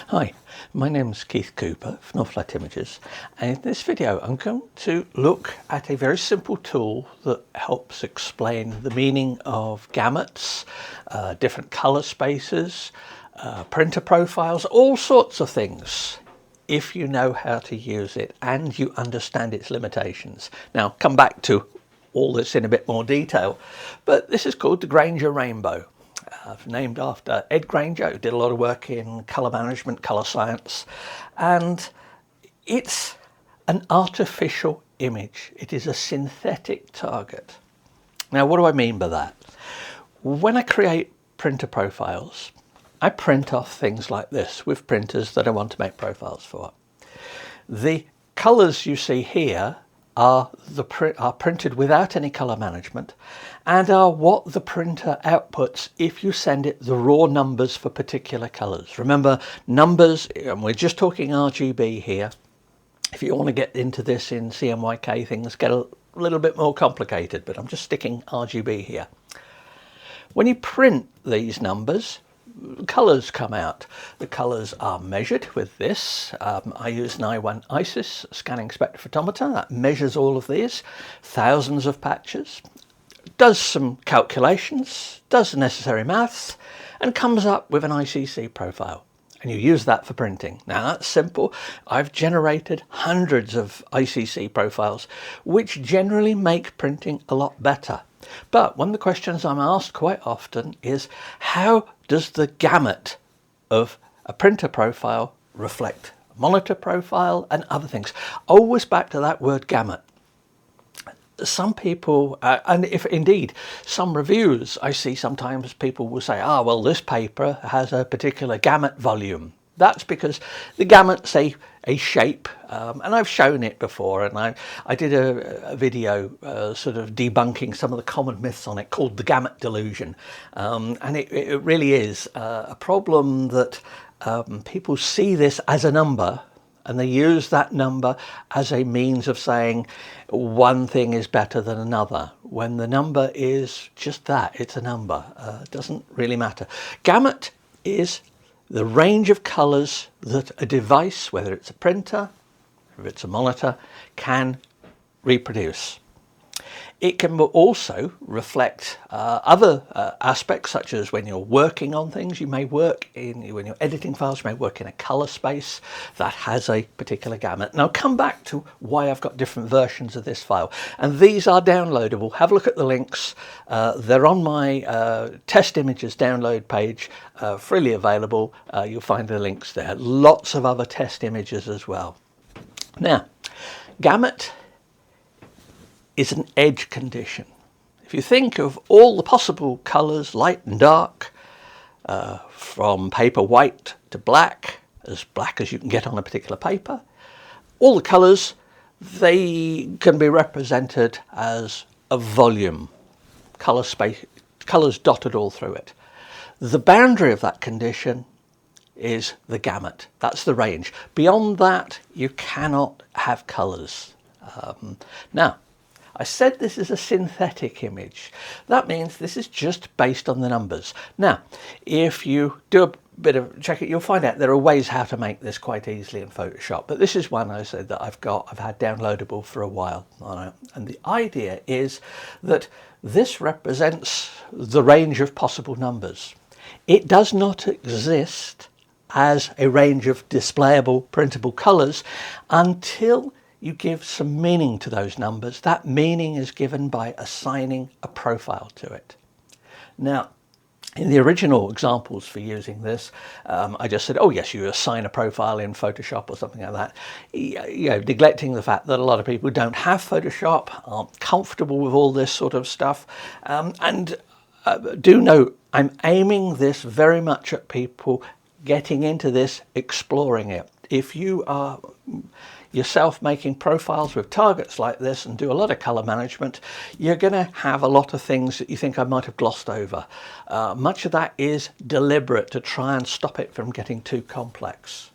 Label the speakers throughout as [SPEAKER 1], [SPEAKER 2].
[SPEAKER 1] Hi, my name is Keith Cooper from Northlight Images, and in this video I'm going to look at a very simple tool that helps explain the meaning of gamuts, different color spaces, printer profiles, all sorts of things, if you know how to use it and you understand its limitations. Now, come back to all this in a bit more detail, but this is called the Granger Rainbow. Named after Ed Granger, who did a lot of work in colour management, colour science, and it's an artificial image. It is a synthetic target. Now, what do I mean by that? When I create printer profiles, I print off things like this with printers that I want to make profiles for. The colours you see here are printed without any colour management and are what the printer outputs if you send it the raw numbers for particular colours. Remember, numbers, and we're just talking RGB here. If you want to get into this in CMYK, things get a little bit more complicated, but I'm just sticking RGB here. When you print these numbers, colours come out. The colours are measured with this. I use an i1 ISIS scanning spectrophotometer that measures all of these, thousands of patches, does some calculations, does the necessary maths, and comes up with an ICC profile. And you use that for printing. Now that's simple. I've generated hundreds of ICC profiles, which generally make printing a lot better. But one of the questions I'm asked quite often is, how does the gamut of a printer profile reflect a monitor profile and other things? Always back to that word gamut. Some people, and if indeed some reviews I see, sometimes people will say, well, this paper has a particular gamut volume. That's because the gamut's a shape, and I've shown it before, and I did a video sort of debunking some of the common myths on it called the gamut delusion, and it really is a problem that people see this as a number, and they use that number as a means of saying one thing is better than another, when the number is just that, it's a number. It doesn't really matter. Gamut is the range of colours that a device, whether it's a printer, if it's a monitor, can reproduce. It can also reflect other aspects, such as when you're working on things, when you're editing files, you may work in a colour space that has a particular gamut. Now come back to why I've got different versions of this file. And these are downloadable. Have a look at the links. They're on my test images download page, freely available. You'll find the links there. Lots of other test images as well. Now, gamut is an edge condition. If you think of all the possible colours, light and dark, from paper white to black as you can get on a particular paper, all the colours, they can be represented as a volume, colour space, colours dotted all through it. The boundary of that condition is the gamut. That's the range. Beyond that, you cannot have colours. Now, I said this is a synthetic image. That means this is just based on the numbers. Now, if you do a bit of checking, you'll find out there are ways how to make this quite easily in Photoshop. But this is one I said that I've had downloadable for a while. And the idea is that this represents the range of possible numbers. It does not exist as a range of displayable, printable colours until you give some meaning to those numbers. That meaning is given by assigning a profile to it. Now, in the original examples for using this, I just said, oh yes, you assign a profile in Photoshop or something like that, neglecting the fact that a lot of people don't have Photoshop, aren't comfortable with all this sort of stuff, and do note, I'm aiming this very much at people getting into this, exploring it. If you are yourself making profiles with targets like this and do a lot of color management, you're going to have a lot of things that you think I might have glossed over. Much of that is deliberate to try and stop it from getting too complex.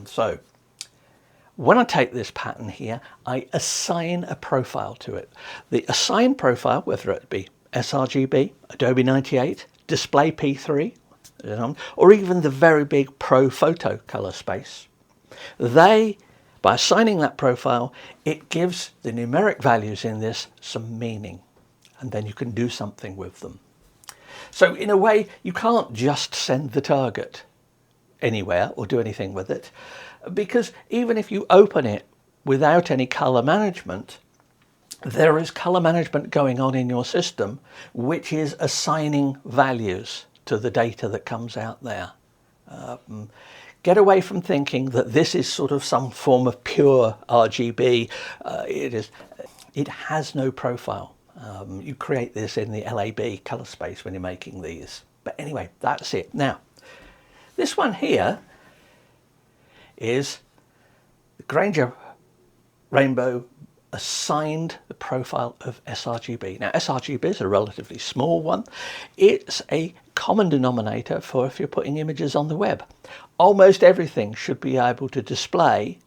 [SPEAKER 1] So when I take this pattern here, I assign a profile to it. The assign profile, whether it be sRGB, Adobe 98, Display P3, or even the very big Prophoto color space. By assigning that profile, it gives the numeric values in this some meaning, and then you can do something with them. So in a way, you can't just send the target anywhere or do anything with it, because even if you open it without any color management, there is color management going on in your system, which is assigning values to the data that comes out there. Get away from thinking that this is sort of some form of pure RGB. It has no profile. You create this in the LAB color space when you're making these. But anyway, that's it. Now, this one here is the Granger Rainbow assigned the profile of sRGB. Now, sRGB is a relatively small one. It's a common denominator for if you're putting images on the web. Almost everything should be able to display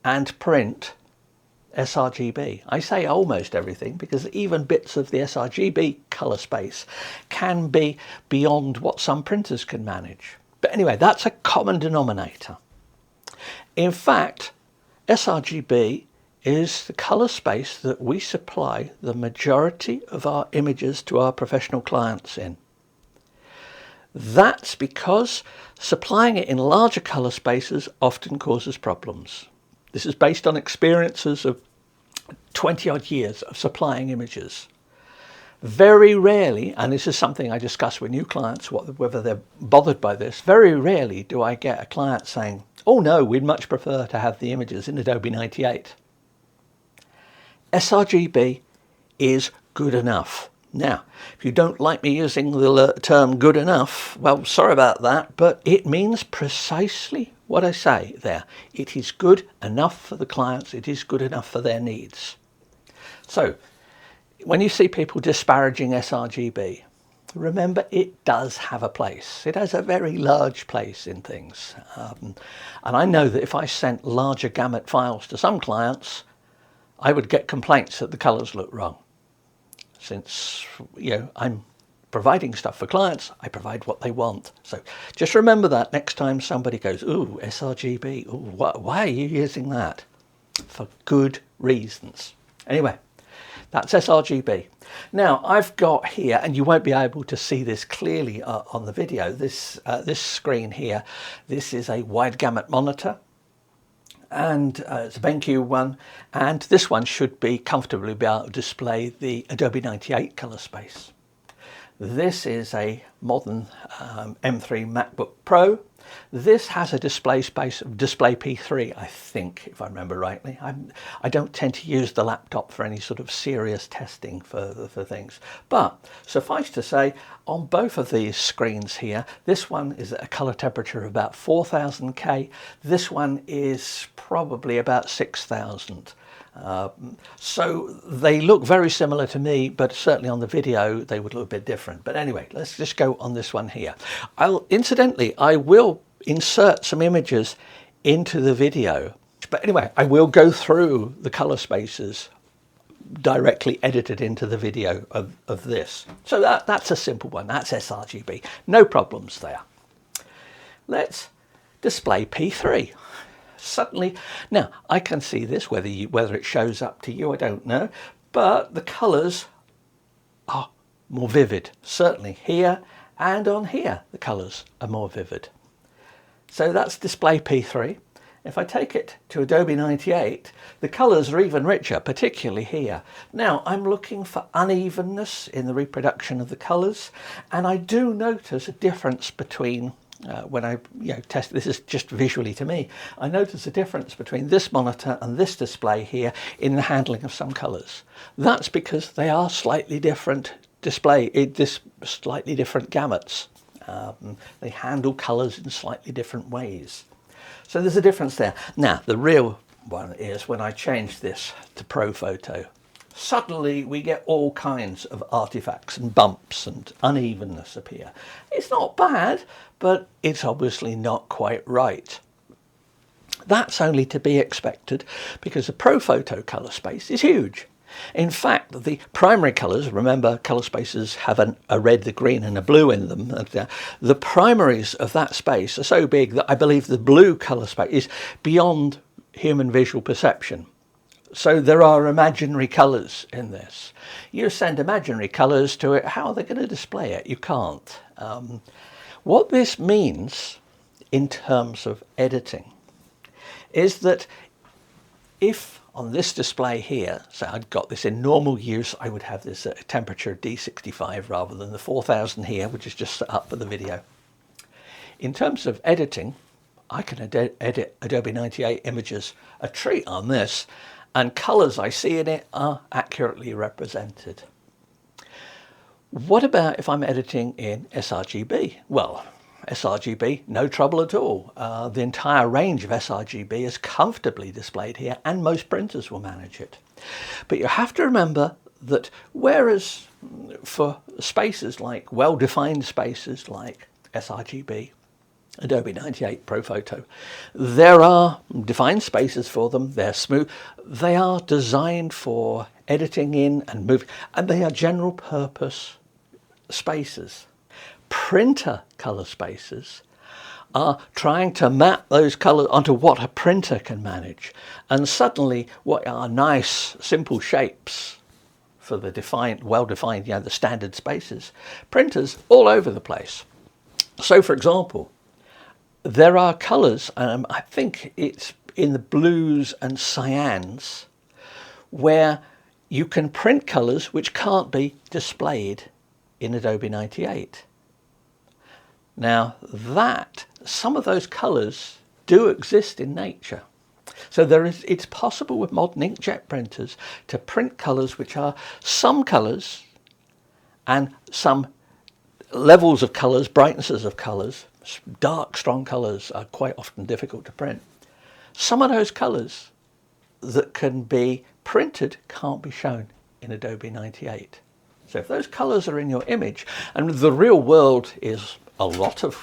[SPEAKER 1] and print sRGB. I say almost everything because even bits of the sRGB color space can be beyond what some printers can manage. But anyway, that's a common denominator. In fact, sRGB is the color space that we supply the majority of our images to our professional clients in. That's because supplying it in larger color spaces often causes problems. This is based on experiences of 20 odd years of supplying images. Very rarely, and this is something I discuss with new clients, whether they're bothered by this, very rarely do I get a client saying, oh no, we'd much prefer to have the images in Adobe 98. sRGB is good enough. Now, if you don't like me using the term good enough, well, sorry about that, but it means precisely what I say there. It is good enough for the clients. It is good enough for their needs. So, when you see people disparaging sRGB, remember it does have a place. It has a very large place in things. And I know that if I sent larger gamut files to some clients, I would get complaints that the colors look wrong. Since, I'm providing stuff for clients, I provide what they want. So just remember that next time somebody goes, ooh, sRGB, ooh, why are you using that? For good reasons. Anyway, that's sRGB. Now I've got here, and you won't be able to see this clearly on the video, this screen here, this is a wide gamut monitor. And it's a BenQ one, and this one should be comfortably be able to display the Adobe 98 color space. This is a modern M3 MacBook Pro. This has a display space of display P3, I think, if I remember rightly. I don't tend to use the laptop for any sort of serious testing for things. But suffice to say, on both of these screens here, this one is at a color temperature of about 4000 K. This one is probably about 6000. So they look very similar to me, but certainly on the video they would look a bit different. But anyway, let's just go on this one here. Incidentally, I will insert some images into the video, but anyway, I will go through the color spaces directly edited into the video of this. So that's a simple one. That's sRGB. No problems there. Let's display P3. Suddenly, now I can see this, whether it shows up to you, I don't know, but the colors are more vivid. Certainly here and on here, the colors are more vivid. So that's display P3. If I take it to Adobe 98, the colors are even richer, particularly here. Now I'm looking for unevenness in the reproduction of the colors, and I do notice a difference between when I test, this is just visually to me, I notice a difference between this monitor and this display here in the handling of some colors. That's because they are slightly different slightly different gamuts. They handle colors in slightly different ways. So there's a difference there. Now, the real one is when I change this to Prophoto. Suddenly we get all kinds of artifacts and bumps and unevenness appear. It's not bad, but it's obviously not quite right. That's only to be expected because the Prophoto color space is huge. In fact, the primary colours, remember colour spaces have a red, a green and a blue in them. And, the primaries of that space are so big that I believe the blue colour space is beyond human visual perception. So there are imaginary colours in this. You send imaginary colours to it, how are they going to display it? You can't. What this means in terms of editing is that if on this display here, so I'd got this in normal use, I would have this at a temperature D65 rather than the 4000 here, which is just set up for the video. In terms of editing, I can edit Adobe 98 images a treat on this, and colours I see in it are accurately represented. What about if I'm editing in sRGB? Well, sRGB, no trouble at all. The entire range of sRGB is comfortably displayed here, and most printers will manage it. But you have to remember that whereas for spaces like well-defined spaces like sRGB, Adobe 98 Prophoto, there are defined spaces for them, they're smooth, they are designed for editing in and moving, and they are general purpose spaces. Printer color spaces are trying to map those colors onto what a printer can manage, and suddenly what are nice simple shapes for the defined, well-defined, the standard spaces, printers all over the place. So for example, there are colors, I think it's in the blues and cyans, where you can print colors which can't be displayed in Adobe 98. Now some of those colours do exist in nature. So it's possible with modern inkjet printers to print colours which are some colours and some levels of colours, brightnesses of colours. Dark, strong colours are quite often difficult to print. Some of those colours that can be printed can't be shown in Adobe 98. So if those colours are in your image, and the real world is a lot of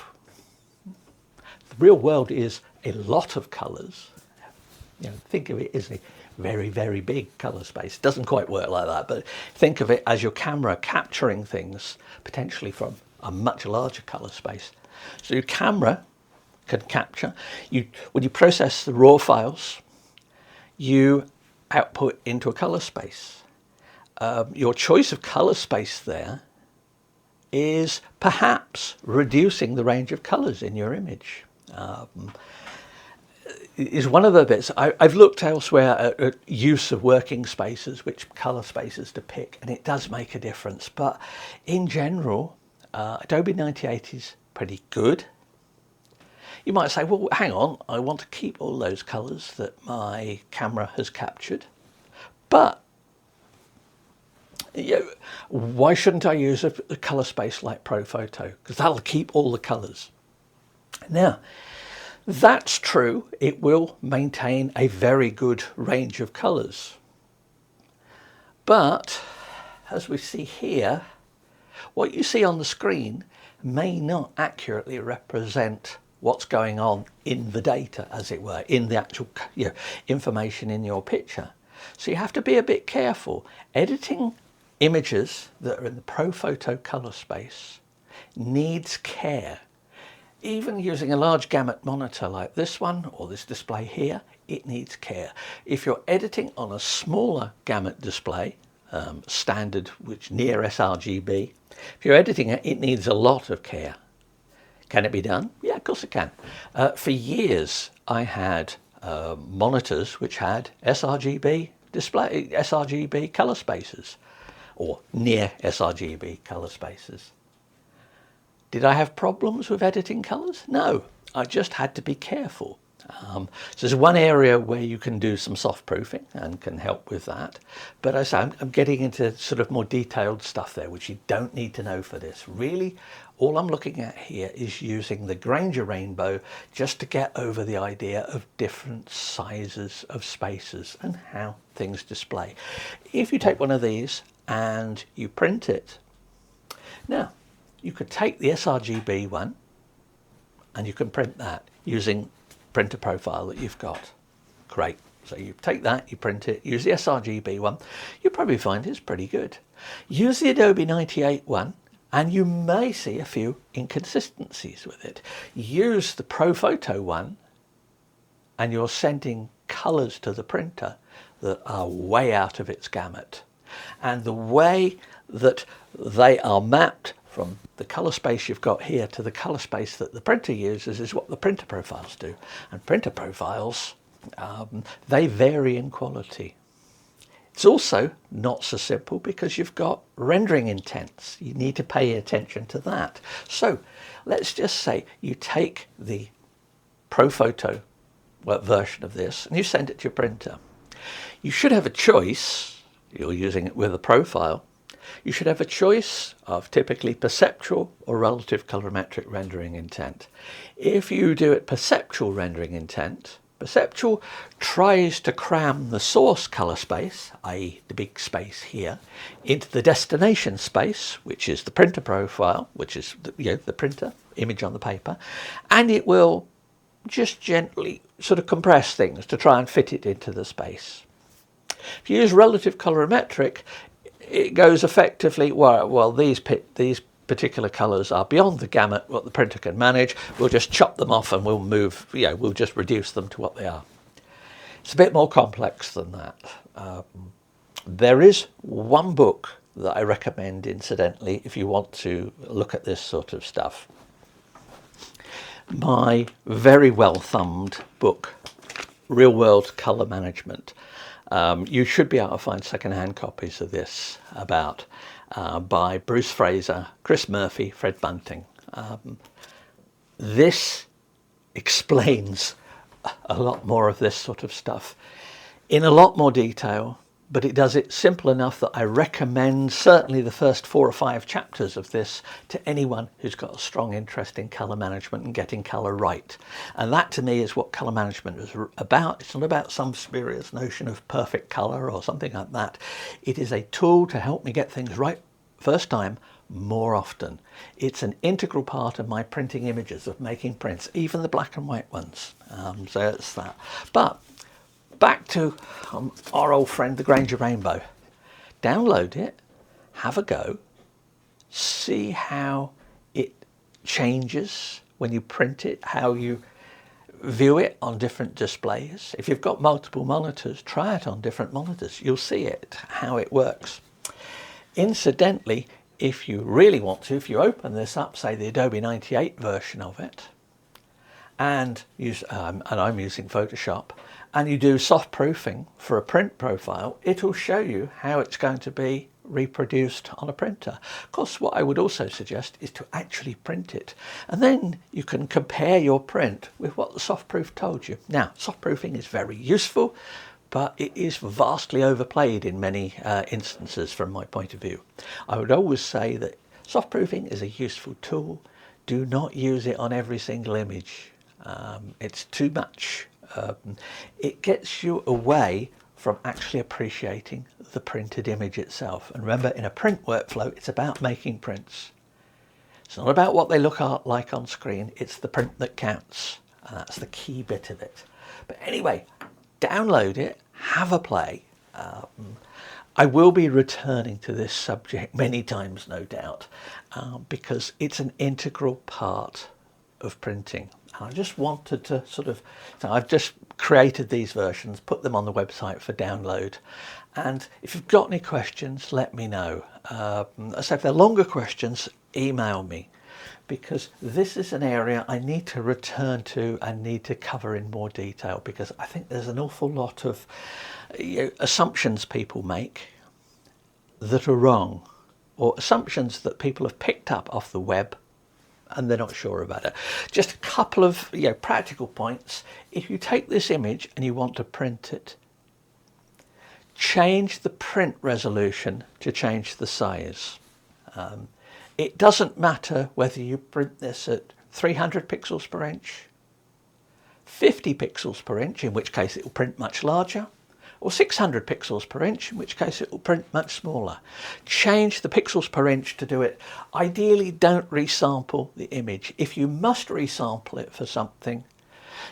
[SPEAKER 1] colours. Think of it as a very, very big colour space. It doesn't quite work like that, but think of it as your camera capturing things potentially from a much larger colour space. So your camera can capture, when you process the raw files, you output into a colour space. Your choice of colour space there is perhaps reducing the range of colours in your image. Is one of the bits. I've looked elsewhere at use of working spaces, which colour spaces to pick, and it does make a difference. But in general, Adobe 98 is pretty good. You might say, well, hang on, I want to keep all those colours that my camera has captured, but why shouldn't I use a colour space like Prophoto? Because that'll keep all the colours. Now, that's true, it will maintain a very good range of colours. But, as we see here, what you see on the screen may not accurately represent what's going on in the data, as it were, in the actual information in your picture. So you have to be a bit careful. Editing images that are in the Prophoto colour space needs care. Even using a large gamut monitor like this one or this display here, it needs care. If you're editing on a smaller gamut display, standard, which near sRGB, if you're editing it, it needs a lot of care. Can it be done? Yeah, of course it can. For years, I had monitors which had sRGB display, sRGB color spaces, or near sRGB color spaces. Did I have problems with editing colors? No, I just had to be careful. So there's one area where you can do some soft proofing and can help with that. But as I say, I'm getting into sort of more detailed stuff there, which you don't need to know for this. Really, all I'm looking at here is using the Granger Rainbow just to get over the idea of different sizes of spaces and how things display. If you take one of these and you print it, now you could take the sRGB one and you can print that using printer profile that you've got. Great, So you take that, you print it, use the sRGB one, you probably find it's pretty good. Use the Adobe 98 one, and you may see a few inconsistencies with it. Use the Prophoto one, and you're sending colors to the printer that are way out of its gamut. And the way that they are mapped from the color space you've got here to the color space that the printer uses is what the printer profiles do. And printer profiles, they vary in quality. It's also not so simple because you've got rendering intents. You need to pay attention to that. So let's just say you take the Prophoto version of this and you send it to your printer. You should have a choice. You're using it with a profile. You should have a choice of typically perceptual or relative colorimetric rendering intent. If you do it perceptual rendering intent, perceptual tries to cram the source color space, i.e. the big space here, into the destination space, which is the printer profile, which is the printer image on the paper, and it will just gently sort of compress things to try and fit it into the space. If you use relative colorimetric, it goes effectively, well these particular colors are beyond the gamut what the printer can manage. We'll just chop them off and we'll move, we'll just reduce them to what they are. It's a bit more complex than that. There is one book that I recommend, incidentally, if you want to look at this sort of stuff. My very well thumbed book, Real World Color Management. You should be able to find second-hand copies of this by Bruce Fraser, Chris Murphy, Fred Bunting. This explains a lot more of this sort of stuff in a lot more detail, but it does it simple enough that I recommend certainly the first 4 or 5 chapters of this to anyone who's got a strong interest in colour management and getting colour right. And that to me is what colour management is about. It's not about some spurious notion of perfect colour or something like that. It is a tool to help me get things right first time more often. It's an integral part of my printing images, of making prints, even the black and white ones. So it's that. But back to our old friend, the Granger Rainbow. Download it, have a go, see how it changes when you print it, how you view it on different displays. If you've got multiple monitors, try it on different monitors. You'll see it, how it works. Incidentally, if you really want to, if you open this up, say the Adobe 98 version of it, and I'm using Photoshop, and you do soft proofing for a print profile, it'll show you how it's going to be reproduced on a printer. Of course, what I would also suggest is to actually print it, and then you can compare your print with what the soft proof told you. Now, soft proofing is very useful, but it is vastly overplayed in many instances from my point of view. I would always say that soft proofing is a useful tool. Do not use it on every single image. It's too much. It gets you away from actually appreciating the printed image itself. And remember, in a print workflow, it's about making prints. It's not about what they look like on screen, it's the print that counts. And that's the key bit of it. But anyway, download it, have a play. I will be returning to this subject many times, no doubt, because it's an integral part of printing. And I just wanted to so I've just created these versions, put them on the website for download. And if you've got any questions, let me know. So if they're longer questions, email me, because this is an area I need to return to and need to cover in more detail, because I think there's an awful lot of assumptions people make that are wrong, or assumptions that people have picked up off the web and they're not sure about it. Just a couple of practical points. If you take this image and you want to print it, change the print resolution to change the size. It doesn't matter whether you print this at 300 pixels per inch, 50 pixels per inch, in which case it will print much larger, or 600 pixels per inch, in which case it will print much smaller. Change the pixels per inch to do it. Ideally, don't resample the image. If you must resample it for something,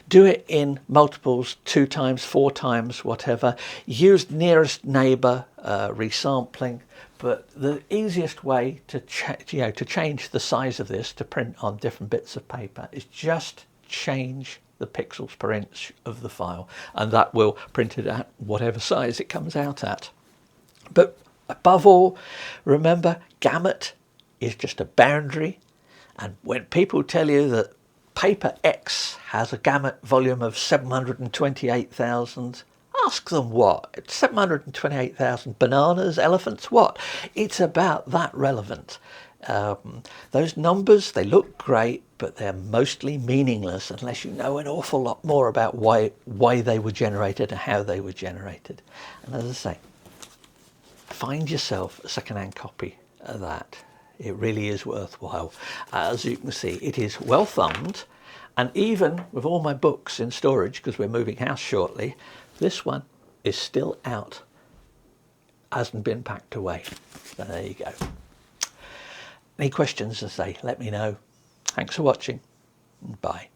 [SPEAKER 1] Do it in multiples, 2 times, 4 times, whatever. Use nearest neighbour resampling. But the easiest way to to change the size of this to print on different bits of paper is just change the pixels per inch of the file, and that will print it at whatever size it comes out at. But above all, remember, gamut is just a boundary, and when people tell you that paper X has a gamut volume of 728,000, ask them what? 728,000 bananas, elephants, what? It's about that relevant. Those numbers, they look great, but they're mostly meaningless unless you know an awful lot more about why they were generated and how they were generated. And as I say, find yourself a second-hand copy of that. It really is worthwhile. As you can see, it is well thumbed, and even with all my books in storage, because we're moving house shortly, this one is still out, hasn't been packed away. So there you go. Any questions, as I say, let me know. Thanks for watching. Bye.